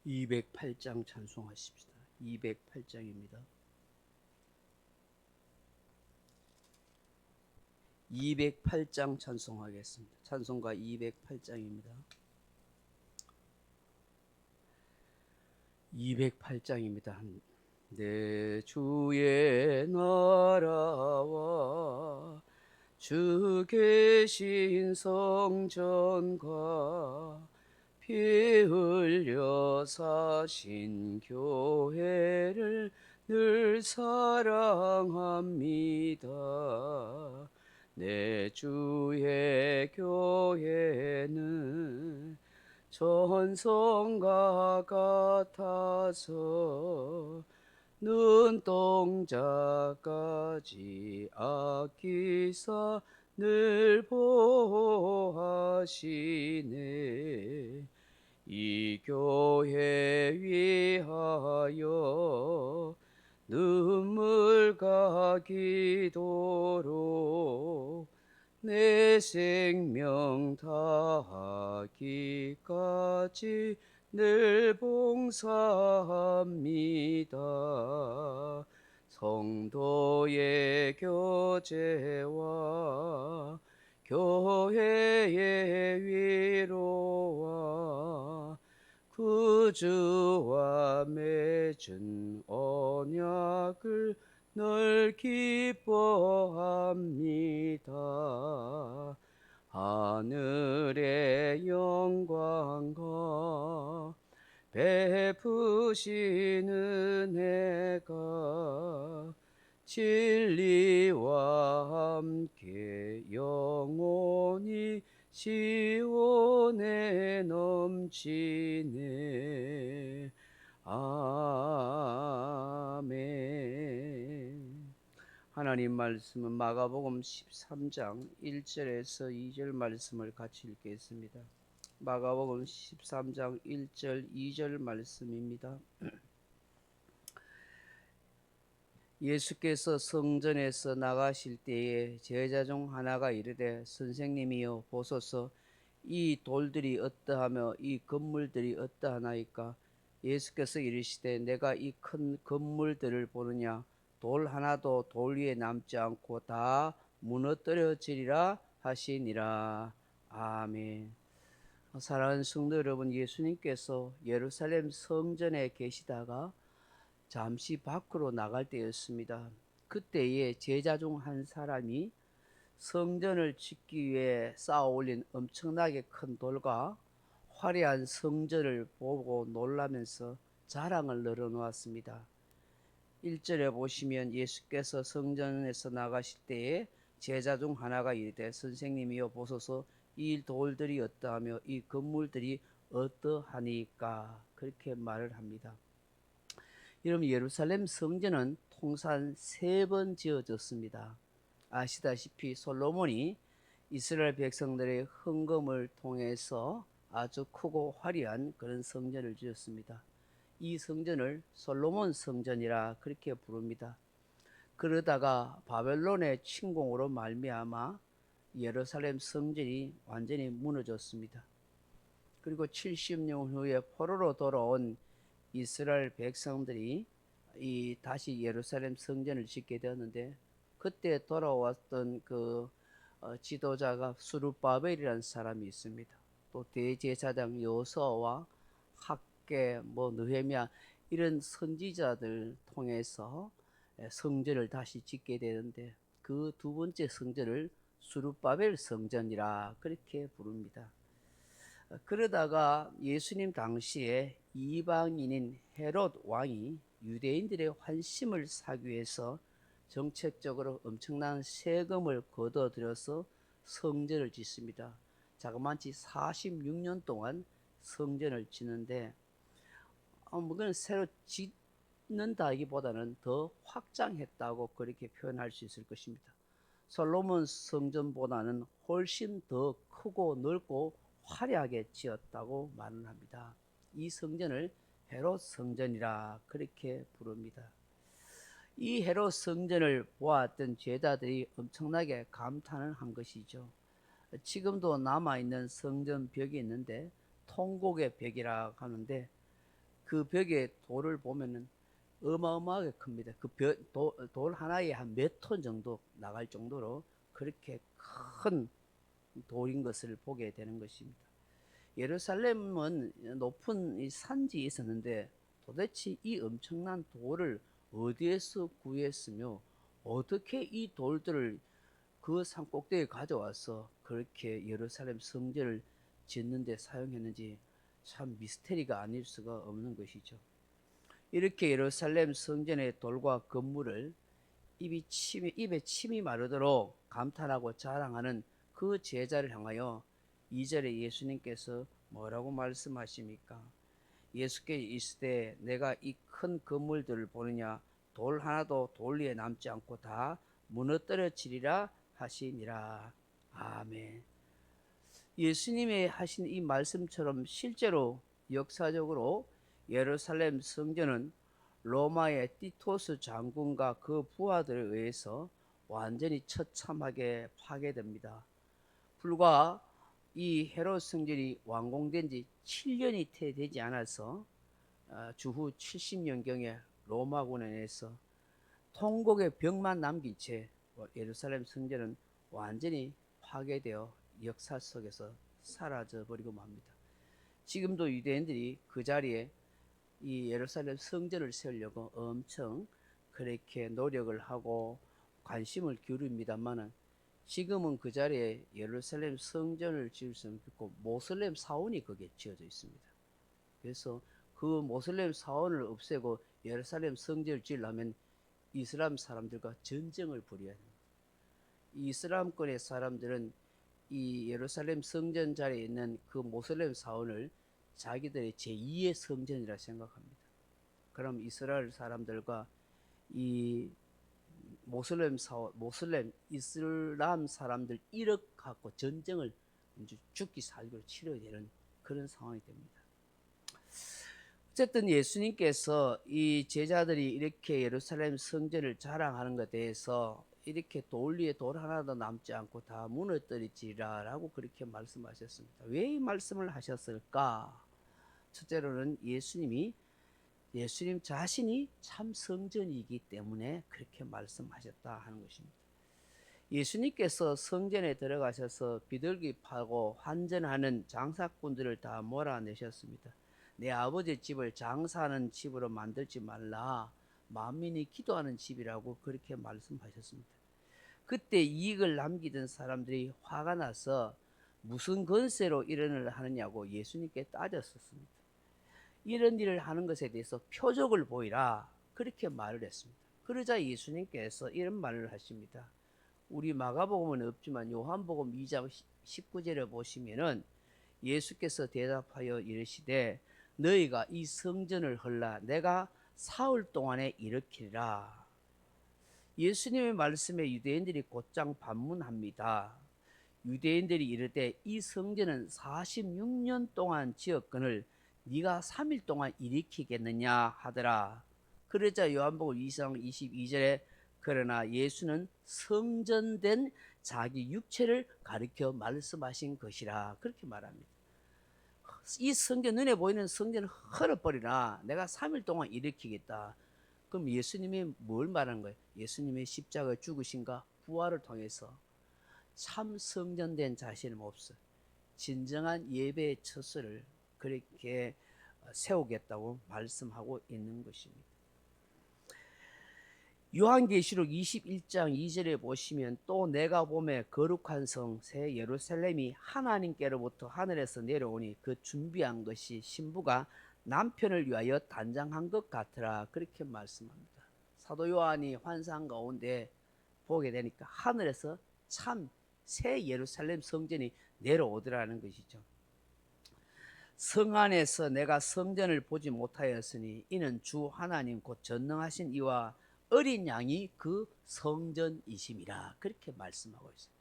208장 찬송하십시다. 208장입니다. 208장 찬송하겠습니다. 찬송가 208장입니다. 208장입니다. 내 주의 나라와 주 계신 성전과 피 흘려 사신 교회를 늘 사랑합니다. 내 주의 교회는 전성과 같아서 눈동자까지 아끼사 늘 보호하시네. 이 교회 위하여 눈물과 기도로 내 생명 다하기까지 늘 봉사합니다. 성도의 교제와 교회의 위로와 구주와 맺은 언약을 늘 기뻐합니다. 하늘의 영광과 베푸신 은혜가 진리와 함께 영원히 시온에 넘치네. 아멘. 하나님 말씀은 마가복음 13장 1절에서 2절 말씀을 같이 읽겠습니다. 마가복음 13장 1절 2절 말씀입니다. 예수께서 성전에서 나가실 때에 제자 중 하나가 이르되 선생님이여 보소서 이 돌들이 어떠하며 이 건물들이 어떠하나이까. 예수께서 이르시되 내가 이 큰 건물들을 보느냐. 돌 하나도 돌 위에 남지 않고 다 무너뜨려지리라 하시니라. 아멘. 사랑하는 성도 여러분, 예수님께서 예루살렘 성전에 계시다가 잠시 밖으로 나갈 때였습니다. 그때에 제자 중 한 사람이 성전을 짓기 위해 쌓아 올린 엄청나게 큰 돌과 화려한 성전을 보고 놀라면서 자랑을 늘어놓았습니다. 1절에 보시면 예수께서 성전에서 나가실 때에 제자 중 하나가 이르되 선생님이여 보소서 이 돌들이 어떠하며 이 건물들이 어떠하니까. 그렇게 말을 합니다. 여러분, 예루살렘 성전은 통산 3번 지어졌습니다. 아시다시피 솔로몬이 이스라엘 백성들의 헌금을 통해서 아주 크고 화려한 그런 성전을 지었습니다. 이 성전을 솔로몬 성전이라 그렇게 부릅니다. 그러다가 바벨론의 침공으로 말미암아 예루살렘 성전이 완전히 무너졌습니다. 그리고 70년 후에 포로로 돌아온 이스라엘 백성들이 다시 예루살렘 성전을 짓게 되었는데, 그때 돌아왔던 그 지도자가 스룹바벨이라는 사람이 있습니다. 또 대제사장 여호수아와 학개, 느헤미야 이런 선지자들 통해서 성전을 다시 짓게 되는데, 그 두 번째 성전을 스룹바벨 성전이라 그렇게 부릅니다. 그러다가 예수님 당시에 이방인인 헤롯 왕이 유대인들의 환심을 사기 위해서 정책적으로 엄청난 세금을 걷어들여서 성전을 짓습니다. 자그마치 46년 동안 성전을 짓는데, 그건 새로 짓는다기보다는 더 확장했다고 그렇게 표현할 수 있을 것입니다. 솔로몬 성전보다는 훨씬 더 크고 넓고 화려하게 지었다고 말을 합니다. 이 성전을 헤롯 성전이라 그렇게 부릅니다. 이 헤롯 성전을 보았던 제자들이 엄청나게 감탄을 한 것이죠. 지금도 남아있는 성전 벽이 있는데 통곡의 벽이라고 하는데, 그 벽에 돌을 보면은 어마어마하게 큽니다. 돌 하나에 한 몇 톤 정도 나갈 정도로 그렇게 큰 돌인 것을 보게 되는 것입니다. 예루살렘은 높은 이 산지에 있었는데 도대체 이 엄청난 돌을 어디에서 구했으며 어떻게 이 돌들을 그 산 꼭대기에 가져와서 그렇게 예루살렘 성전을 짓는 데 사용했는지 참 미스테리가 아닐 수가 없는 것이죠. 이렇게 예루살렘 성전의 돌과 건물을 입에 침이 마르도록 감탄하고 자랑하는 그 제자를 향하여 2절에 예수님께서 뭐라고 말씀하십니까? 예수께서 이르시되 내가 이 큰 건물들을 보느냐 돌 하나도 돌 위에 남지 않고 다 무너뜨려지리라 하시니라. 아멘. 예수님의 하신 이 말씀처럼 실제로 역사적으로 예루살렘 성전은 로마의 티토스 장군과 그 부하들에 의해서 완전히 처참하게 파괴됩니다. 불과 이 헤롯 성전이 완공된 지 7년이 채 되지 않아서 주후 70년경에 로마군에 의해서 통곡의 벽만 남긴 채 예루살렘 성전은 완전히 파괴되어 역사 속에서 사라져 버리고 맙니다. 지금도 유대인들이 그 자리에 이 예루살렘 성전을 세우려고 엄청 그렇게 노력을 하고 관심을 기울입니다만은 지금은 그 자리에 예루살렘 성전을 지을 수는 없고 모슬렘 사원이 거기에 지어져 있습니다. 그래서 그 모슬렘 사원을 없애고 예루살렘 성전을 지으려면 이슬람 사람들과 전쟁을 벌여야 합니다. 이슬람권의 사람들은 이 예루살렘 성전 자리에 있는 그 모슬렘 사원을 자기들의 제2의 성전이라 생각합니다. 그럼 이스라엘 사람들과 이 이슬람 사람들 1억 갖고 전쟁을 죽기 살기로 치러야 되는 그런 상황이 됩니다. 어쨌든 예수님께서 이 제자들이 이렇게 예루살렘 성전을 자랑하는 것에 대해서 이렇게 돌 위에 돌 하나도 남지 않고 다 무너뜨리지라 라고 그렇게 말씀하셨습니다. 왜 이 말씀을 하셨을까? 첫째로는 예수님 자신이 참 성전이기 때문에 그렇게 말씀하셨다 하는 것입니다. 예수님께서 성전에 들어가셔서 비둘기 파고 환전하는 장사꾼들을 다 몰아내셨습니다. 내 아버지 집을 장사하는 집으로 만들지 말라. 만민이 기도하는 집이라고 그렇게 말씀하셨습니다. 그때 이익을 남기던 사람들이 화가 나서 무슨 권세로 이런 일을 하느냐고 예수님께 따졌었습니다. 이런 일을 하는 것에 대해서 표적을 보이라 그렇게 말을 했습니다. 그러자 예수님께서 이런 말을 하십니다. 우리 마가복음은 없지만 요한복음 2장 19절에 보시면은 예수께서 대답하여 이르시되 너희가 이 성전을 헐라 내가 사흘 동안에 일으키리라. 예수님의 말씀에 유대인들이 곧장 반문합니다. 유대인들이 이르되 이 성전은 46년 동안 지었거늘 네가 3일 동안 일으키겠느냐 하더라. 그러자 요한복음 2장 22절에 그러나 예수는 성전된 자기 육체를 가리켜 말씀하신 것이라 그렇게 말합니다. 이 성전 눈에 보이는 성전을 헐어버리라. 내가 3일 동안 일으키겠다. 그럼 예수님이 뭘 말하는 거예요? 예수님의 십자가 죽으신가 부활을 통해서 참 성전된 자신의 모습, 진정한 예배의 처소를 그렇게 세우겠다고 말씀하고 있는 것입니다. 요한계시록 21장 2절에 보시면 또 내가 보매 거룩한 성 새 예루살렘이 하나님께로부터 하늘에서 내려오니 그 준비한 것이 신부가 남편을 위하여 단장한 것 같으라 그렇게 말씀합니다. 사도 요한이 환상 가운데 보게 되니까 하늘에서 참 새 예루살렘 성전이 내려오더라는 것이죠. 성 안에서 내가 성전을 보지 못하였으니 이는 주 하나님 곧 전능하신 이와 어린 양이 그 성전이심이라 그렇게 말씀하고 있어요.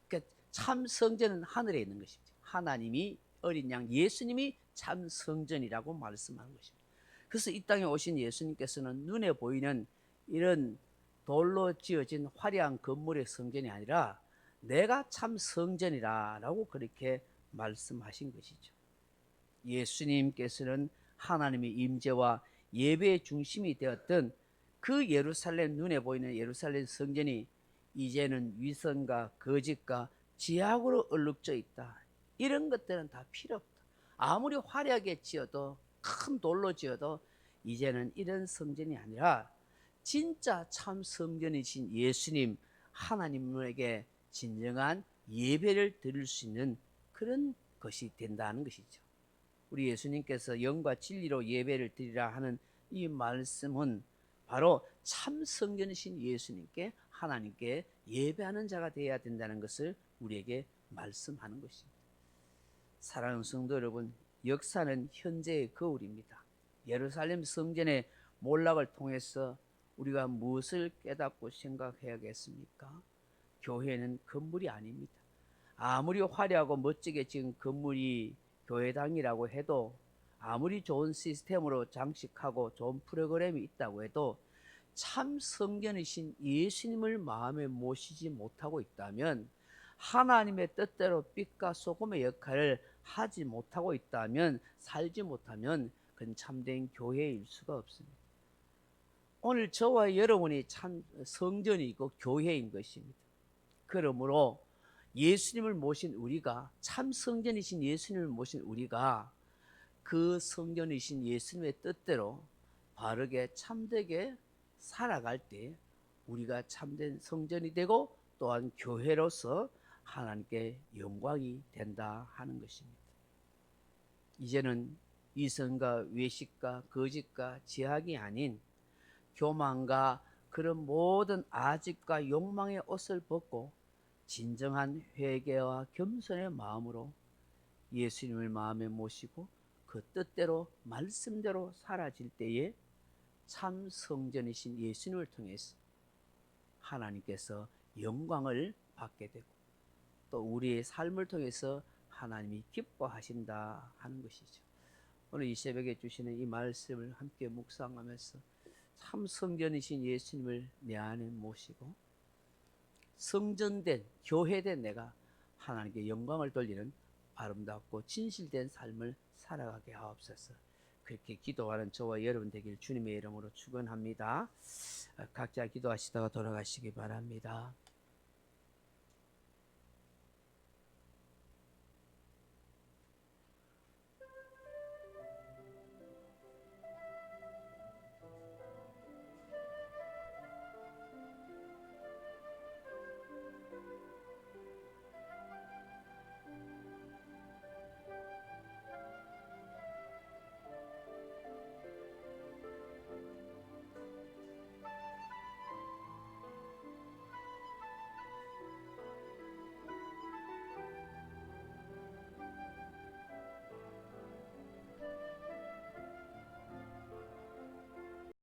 그러니까 참 성전은 하늘에 있는 것입니다. 하나님이 어린 양 예수님이 참 성전이라고 말씀하는 것입니다. 그래서 이 땅에 오신 예수님께서는 눈에 보이는 이런 돌로 지어진 화려한 건물의 성전이 아니라 내가 참 성전이라고 그렇게 말씀하신 것이죠. 예수님께서는 하나님의 임재와 예배의 중심이 되었던 그 예루살렘, 눈에 보이는 예루살렘 성전이 이제는 위선과 거짓과 지약으로 얼룩져 있다. 이런 것들은 다 필요 없다. 아무리 화려하게 지어도, 큰 돌로 지어도 이제는 이런 성전이 아니라 진짜 참 성전이신 예수님, 하나님에게 진정한 예배를 드릴 수 있는 그런 것이 된다는 것이죠. 우리 예수님께서 영과 진리로 예배를 드리라 하는 이 말씀은 바로 참 성전이신 예수님께, 하나님께 예배하는 자가 되어야 된다는 것을 우리에게 말씀하는 것입니다. 사랑하는 성도 여러분, 역사는 현재의 거울입니다. 예루살렘 성전의 몰락을 통해서 우리가 무엇을 깨닫고 생각해야겠습니까? 교회는 건물이 아닙니다. 아무리 화려하고 멋지게 지은 건물이 교회당이라고 해도, 아무리 좋은 시스템으로 장식하고 좋은 프로그램이 있다고 해도 참 성전이신 예수님을 마음에 모시지 못하고 있다면, 하나님의 뜻대로 빛과 소금의 역할을 하지 못하고 있다면, 살지 못하면 그건 참된 교회일 수가 없습니다. 오늘 저와 여러분이 참 성전이고 교회인 것입니다. 그러므로 예수님을 모신 우리가, 참 성전이신 예수님을 모신 우리가 그 성전이신 예수님의 뜻대로 바르게 참되게 살아갈 때 우리가 참된 성전이 되고 또한 교회로서 하나님께 영광이 된다 하는 것입니다. 이제는 이성과 외식과 거짓과 제약이 아닌 교만과 그런 모든 아집과 욕망의 옷을 벗고 진정한 회개와 겸손의 마음으로 예수님을 마음에 모시고 그 뜻대로 말씀대로 살아질 때에 참 성전이신 예수님을 통해서 하나님께서 영광을 받게 되고 또 우리의 삶을 통해서 하나님이 기뻐하신다 하는 것이죠. 오늘 이 새벽에 주시는 이 말씀을 함께 묵상하면서 참 성전이신 예수님을 내 안에 모시고 성전된, 교회된 내가 하나님께 영광을 돌리는 아름답고 진실된 삶을 살아가게 하옵소서. 그렇게 기도하는 저와 여러분 되길 주님의 이름으로 축원합니다. 각자 기도하시다가 돌아가시기 바랍니다.